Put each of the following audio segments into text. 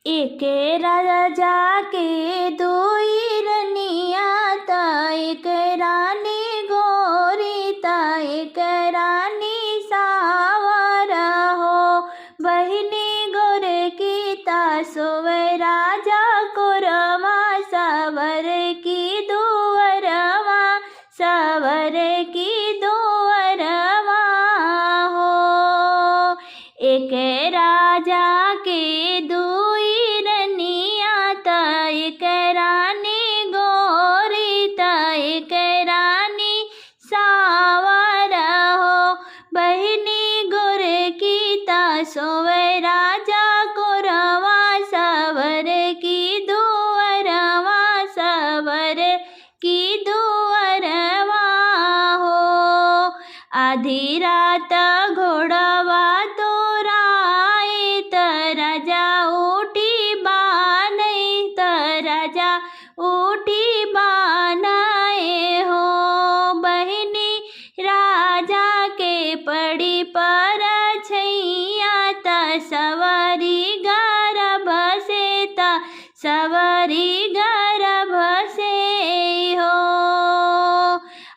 एक राजा के दुई रनिया ता, एक रानी गोरी ता, एक रानी सावर हो। बहिनी गोर की ता सोवे राजा कोरमा, सावर की दुवरवा, सावर की दुवरवा हो। एक राजा के दुई रनिया ता, एक रानी गोरी ता, एक रानी सावर हो। बहिनी गोर की ता सोवे राजा कोरवा, सावर की दुवरवा, सावर की दुवरवा हो। आधी रात घोड़वा तोराए त, राजा उठी बानई त, राजा उठी बानाए हो। बहिनी राजा के पड़ी पर छैया त, सवारी गर्भ से त, सवारी गर्भ से हो।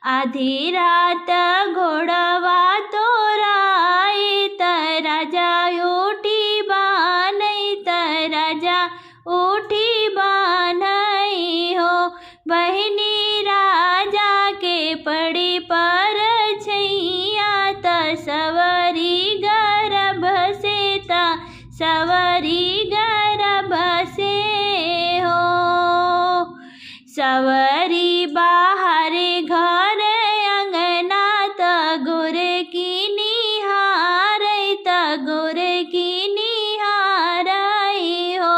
आधी रात घोड़वा तोराए त, राजा उठी बानई त, राजा उठी बानई हो। बहिनी राजा के पड़ी पर छैया त, सवारी गर्भ से त, सवारी गर्भ से हो। सवारी बाहर घर अंगना त, गोर की निहारई त, गोर की निहारई हो।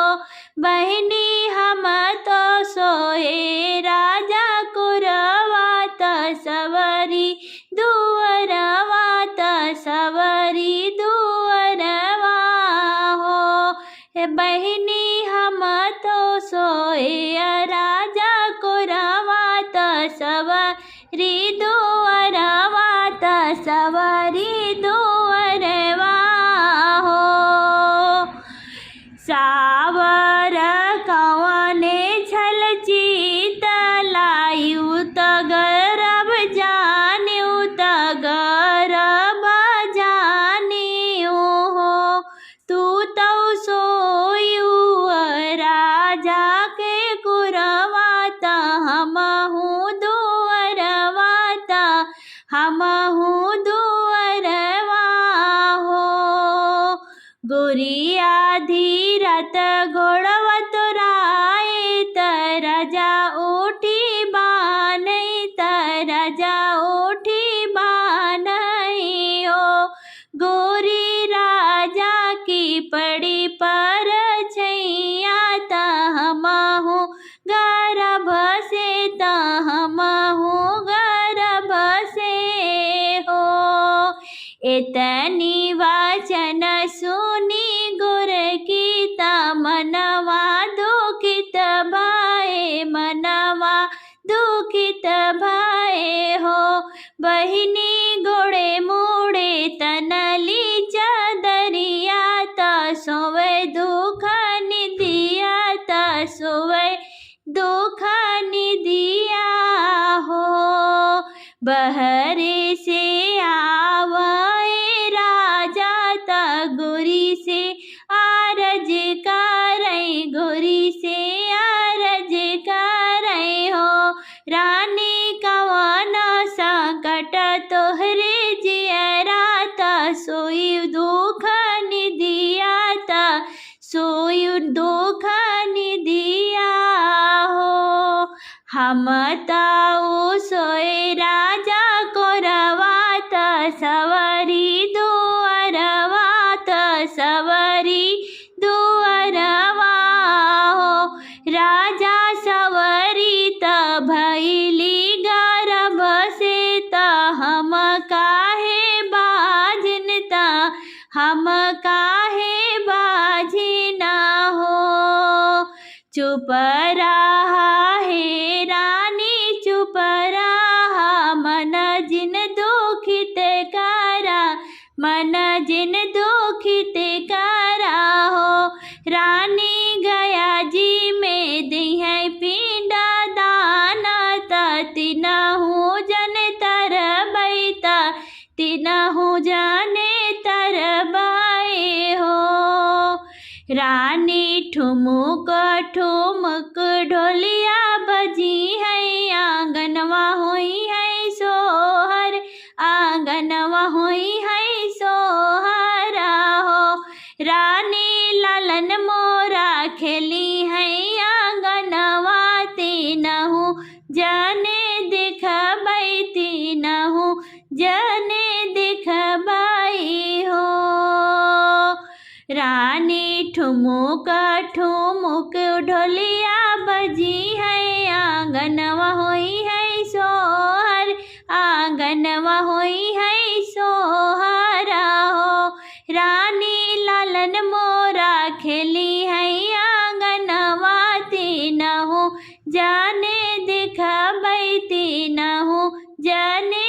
बहिनी हम तो सोए राजा कोरवा त, सवारी दुवरवा त, सवारी दुवरवा हो। हे बहिनी हम तो सोए राजा कोरवा त, सवारी दुवरवा त, सवारी दुवरवा हो। सावर कवने छल चित लायु त, गर्भ जान्यू त, गर्भ जान्यू हो। तू तो सोयू राजा के कुरवा त, हमहू दुवरवा त, हमहू दुवरवा हो। गोरिया धीरत घोड़वा तोराए त, राजा उठी बानई त, राजा उठी बानई हो। गोरी राजा की पड़ी पर छैया त, हमहू गर्भ से त, हमहू गर्भ से हो। एतनी वचन सुनी गोर की ता, मनवा दुखित भये, मनवा दुखित भये हो। बहिनी गोड़े मुड़े तनली चदरिया ता, सोवे दुख निदिया ता, सोवे दुख निदिया हो। बहरे से आवे राजा ता, गोरी से आरज करई, गोरी से आरज करई हो। रानी कवन संकट तोहरे जियरा ता, सोई दुख निदिया ता, सोई दुख निदिया हो। हम ताऊ सोए राजा कोरवा त, सवारी दुवरवा त, सवारी दुवरवा हो। राजा सवारी त भैली गर्भ से त, हम काहे बाझिन त, हम काहे बाझिन हो। चुप रहा हे रानी, चुप रहा, मन जिन दुखित करा, मन जिन दुखित करा हो। रानी लालन मोरा खेली है आंगनवा तीनहु जाने दिखबै तीनहु जाने दिखबै हो। रानी ठुमुक ठुमुक ढोलिया बजी है आंगनवा होई है सोहर आंगनवा होई है सोहर हो। रानी लालन मोरा खेली है आंगनवा तीनहु जाने दिखबै तीनहु जाने